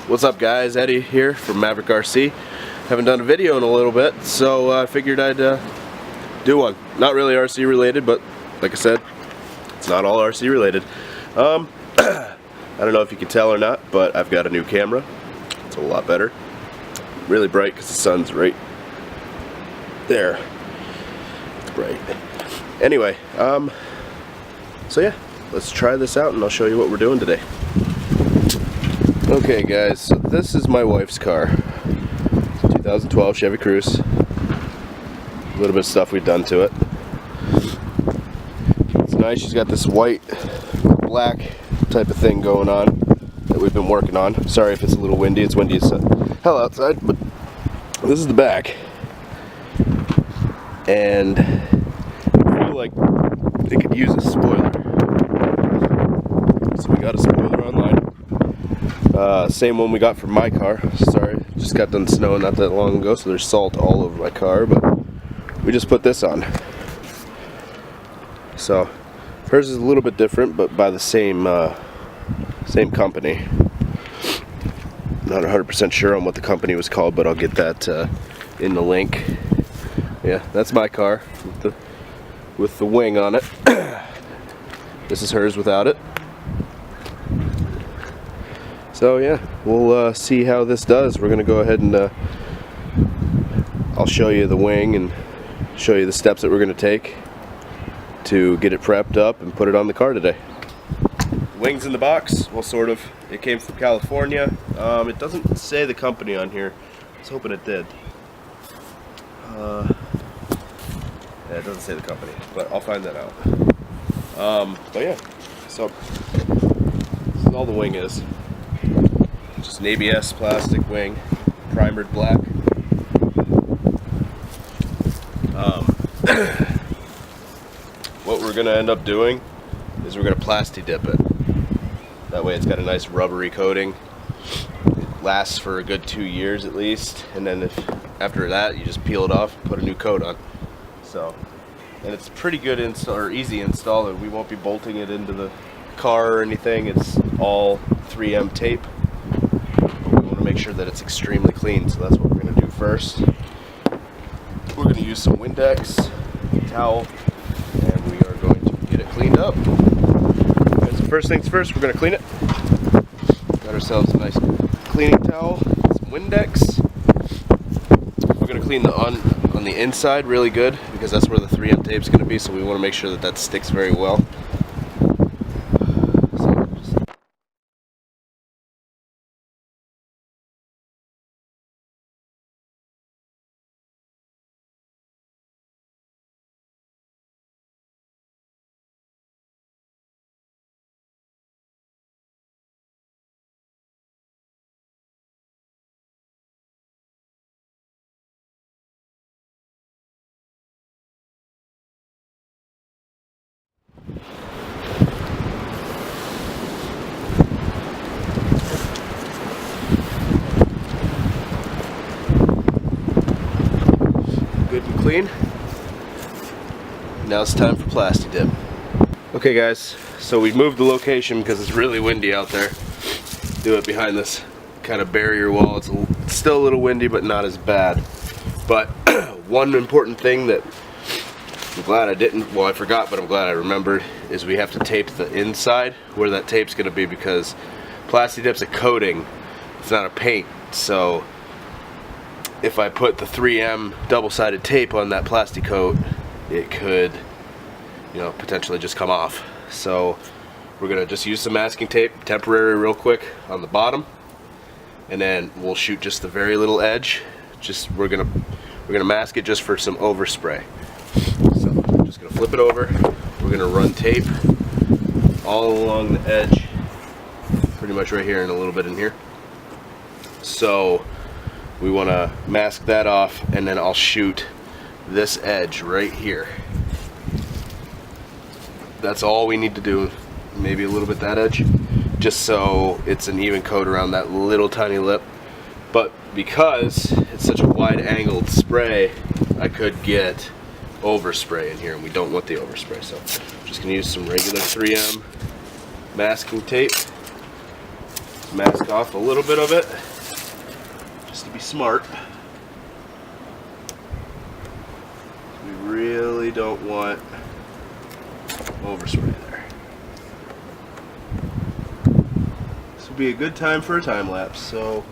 What's up guys, Eddie here from MavericK RC. Haven't done a video in a little bit, so I figured I'd do one. Not really RC related, but like I said, it's not all RC related. I don't know if you can tell or not, but I've got a new camera. It's a lot better. Really bright because the sun's right there. It's bright. Anyway, so yeah, let's try this out and I'll show you what we're doing today. Okay guys, so this is my wife's car. 2012 Chevy Cruze. A little bit of stuff we've done to it. It's nice, she's got this white, black type of thing going on that we've been working on. Sorry if it's a little windy, it's windy as hell outside, but this is the back. And I feel like they could use a spoiler. So we got a spoiler online. Same one we got for my car. Sorry, just got done snowing not that long ago, so there's salt all over my car, but we just put this on. So hers is a little bit different, but by the same company. Not 100% sure on what the company was called, but I'll get that in the link. Yeah, that's my car with the wing on it. This is hers without it. So yeah, we'll see how this does. We're gonna go ahead and I'll show you the wing and show you the steps that we're gonna take to get it prepped up and put it on the car today. Wings in the box, well, sort of. It came from California. It doesn't say the company on here. I was hoping it did. Yeah, it doesn't say the company, but I'll find that out. But yeah, so this is all the wing is. Just an ABS plastic wing, primered black. What we're gonna end up doing is we're gonna plasti dip it. That way it's got a nice rubbery coating. It lasts for a good 2 years at least, and then after that you just peel it off and put a new coat on. So, and it's pretty good install, or easy install, and we won't be bolting it into the car or anything. It's all 3M tape. Make sure that it's extremely clean, so that's what we're going to do first. We're going to use some Windex towel and we are going to get it cleaned up. Okay, so first things first, we're going to clean it. Got ourselves a nice cleaning towel, some Windex. We're going to clean on the inside really good because that's where the 3M tape is going to be, so we want to make sure that that sticks very well. Good and clean. Now it's time for plasti dip. Okay guys, so we moved the location because it's really windy out there. Do it behind this kind of barrier wall. It's still a little windy, but not as bad. But one important thing that I'm glad I didn't, well I forgot, but I'm glad I remembered, is we have to tape the inside where that tape's going to be, because plasti dip's a coating, it's not a paint. So if I put the 3M double-sided tape on that plasti coat, it could, you know, potentially just come off. So we're gonna just use some masking tape, temporary, real quick on the bottom, and then we'll shoot just the very little edge. Just we're gonna mask it just for some overspray. So I'm just gonna flip it over. We're gonna run tape all along the edge, pretty much right here and a little bit in here. So we want to mask that off, and then I'll shoot this edge right here. That's all we need to do, maybe a little bit that edge, just so it's an even coat around that little tiny lip. But because it's such a wide angled spray, I could get overspray in here, and we don't want the overspray. So I'm just going to use some regular 3M masking tape. mask off a little bit of it, just to be smart. We really don't want overspray there. This would be a good time for a time lapse, so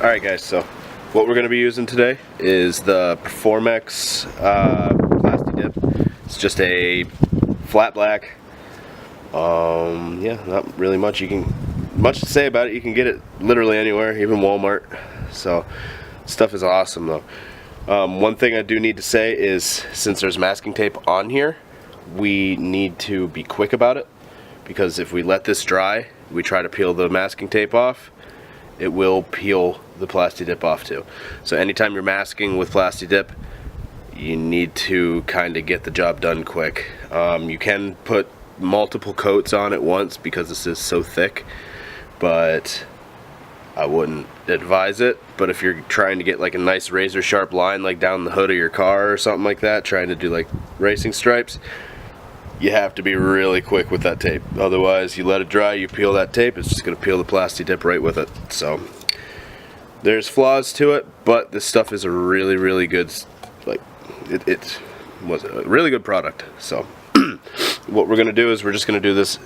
alright guys, so what we're going to be using today is the Performex Plasti Dip. It's just a flat black. Yeah, not really much to say about it. You can get it literally anywhere, even Walmart. So stuff is awesome though. One thing I do need to say is, since there's masking tape on here, we need to be quick about it, because if we let this dry, we try to peel the masking tape off, it will peel the Plasti Dip off too. So anytime you're masking with Plasti Dip, you need to kind of get the job done quick. You can put multiple coats on at once because this is so thick, but I wouldn't advise it. But if you're trying to get like a nice razor sharp line like down the hood of your car or something like that, trying to do like racing stripes, you have to be really quick with that tape. Otherwise, you let it dry, you peel that tape, it's just going to peel the Plasti Dip right with it. So there's flaws to it, but this stuff is a really good, like, it was a really good product. So what we're going to do is we're just going to do this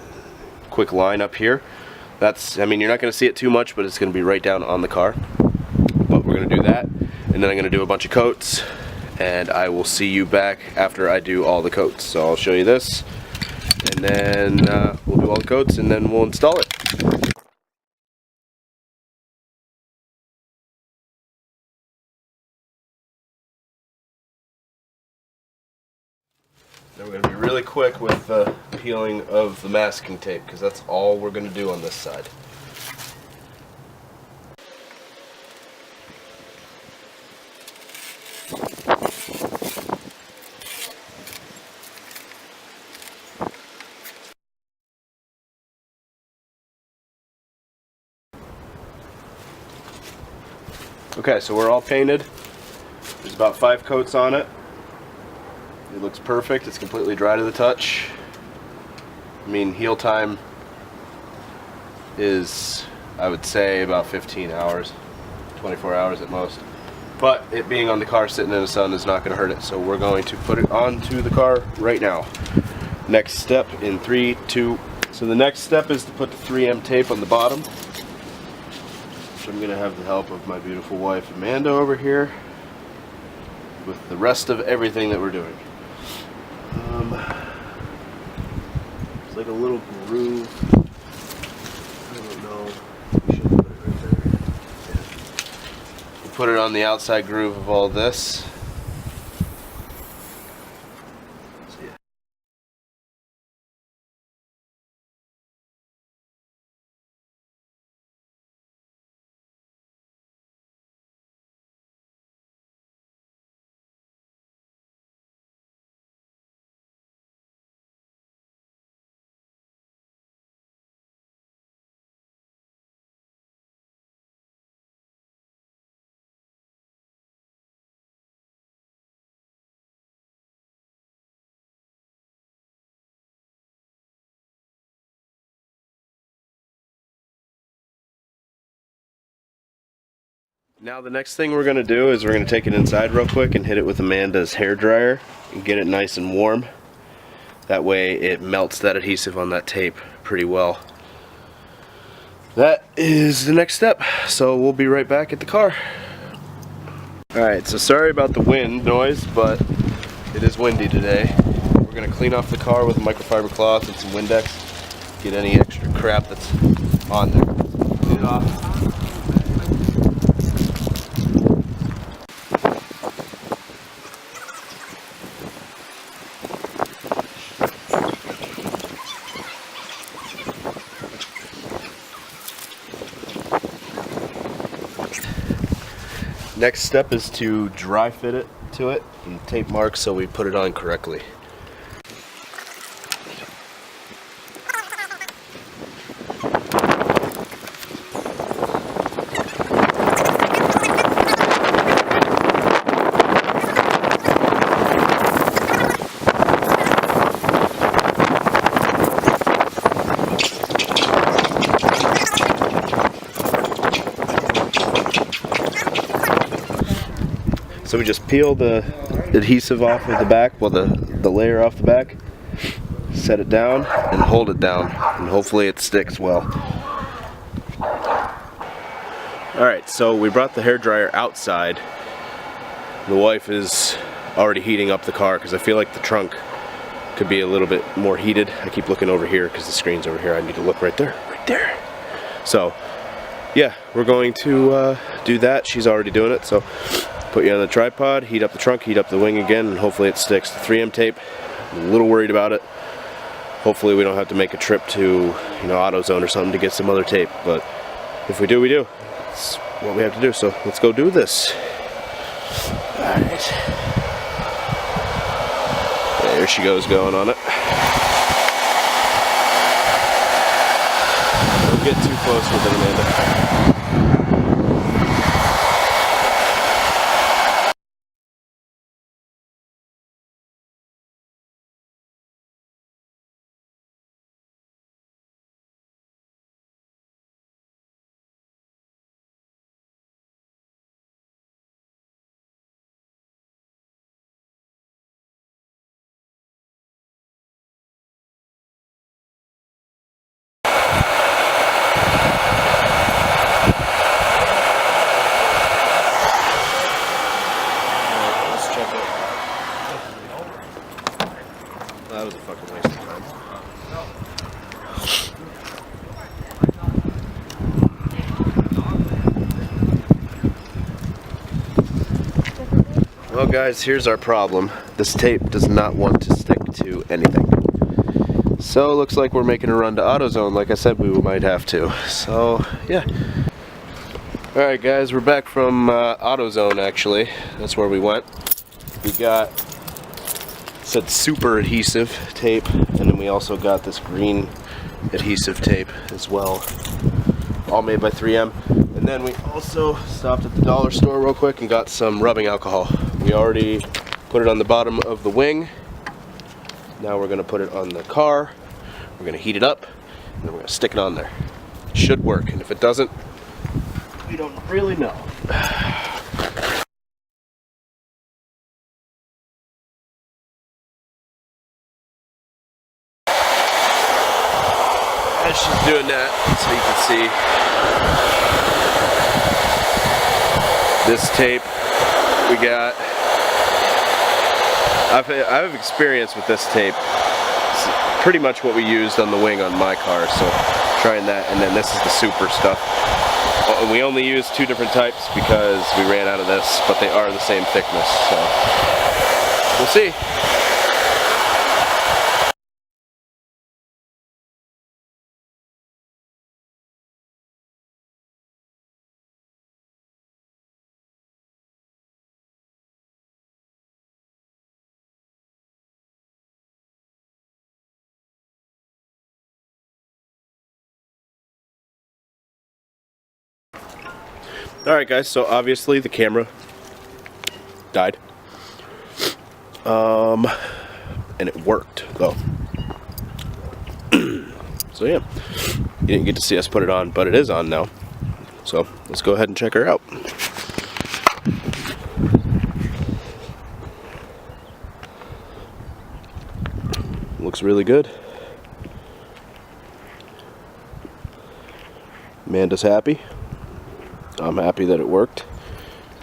quick line up here. That's, I mean, you're not going to see it too much, but it's going to be right down on the car. But we're going to do that, and then I'm going to do a bunch of coats, and I will see you back after I do all the coats. So I'll show you this, and then we'll do all the coats, and then we'll install it. Now we're going to be really quick with the peeling of the masking tape, because that's all we're going to do on this side. Okay, so we're all painted. There's about 5 coats on it. It looks perfect. It's completely dry to the touch. I mean, heal time is, I would say, about 15 hours, 24 hours at most. But it being on the car sitting in the sun is not going to hurt it. So we're going to put it onto the car right now. Next step in 3, 2. So the next step is to put the 3M tape on the bottom. So I'm going to have the help of my beautiful wife Amanda over here with the rest of everything that we're doing. It's like a little groove. I don't know. We should put it right there. Yeah. We'll put it on the outside groove of all this. Now the next thing we're gonna do is we're gonna take it inside real quick and hit it with Amanda's hair dryer and get it nice and warm. That way it melts that adhesive on that tape pretty well. That is the next step, so we'll be right back at the car. Alright, so sorry about the wind noise, but it is windy today. We're gonna clean off the car with a microfiber cloth and some Windex. Get any extra crap that's on there. Clean it off. Next step is to dry fit it to it and tape marks so we put it on correctly. So we just peel the adhesive off of the back, well the layer off the back, set it down and hold it down, and hopefully it sticks well. Alright, so we brought the hairdryer outside. The wife is already heating up the car because I feel like the trunk could be a little bit more heated. I keep looking over here because the screen's over here. I need to look right there, right there. So yeah, we're going to do that. She's already doing it, so put you on the tripod, heat up the trunk, heat up the wing again, and hopefully it sticks. The 3M tape, I'm a little worried about it. Hopefully we don't have to make a trip to, AutoZone or something to get some other tape, but if we do, we do. It's what we have to do, so let's go do this. Alright. There she goes, going on it. Don't get too close with it, Amanda. That was a fucking waste of time. Well guys, here's our problem. This tape does not want to stick to anything. So it looks like we're making a run to AutoZone like I said we might have to. So yeah. Alright guys, we're back from AutoZone actually. That's where we went. We got said super adhesive tape, and then we also got this green adhesive tape as well, all made by 3M. And then we also stopped at the dollar store real quick and got some rubbing alcohol. We already put it on the bottom of the wing. Now we're going to put it on the car. We're going to heat it up, and then we're going to stick it on there. It should work, and if it doesn't, we don't really know. As she's doing that, so you can see this tape we got. I have experience with this tape. It's pretty much what we used on the wing on my car, so trying that, and then this is the super stuff. And we only used 2 different types because we ran out of this, but they are the same thickness, so we'll see. Alright guys, so obviously the camera died. And it worked though. So yeah, you didn't get to see us put it on, but it is on now. So let's go ahead and check her out. looks really good. Amanda's happy. I'm happy that it worked.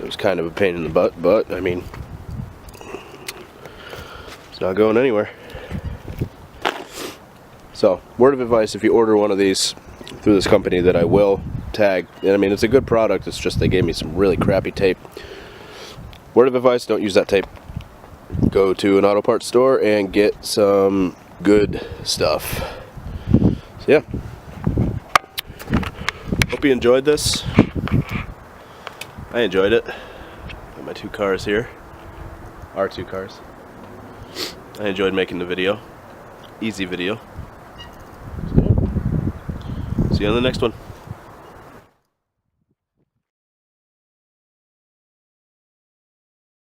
It was kind of a pain in the butt, but I mean, it's not going anywhere. So, word of advice, if you order one of these through this company that I will tag, and I mean, it's a good product, it's just they gave me some really crappy tape. Word of advice, don't use that tape. Go to an auto parts store and get some good stuff. So yeah, hope you enjoyed this. I enjoyed it. Got my 2 cars here. Our 2 cars. I enjoyed making the video. Easy video. So, see you on the next one.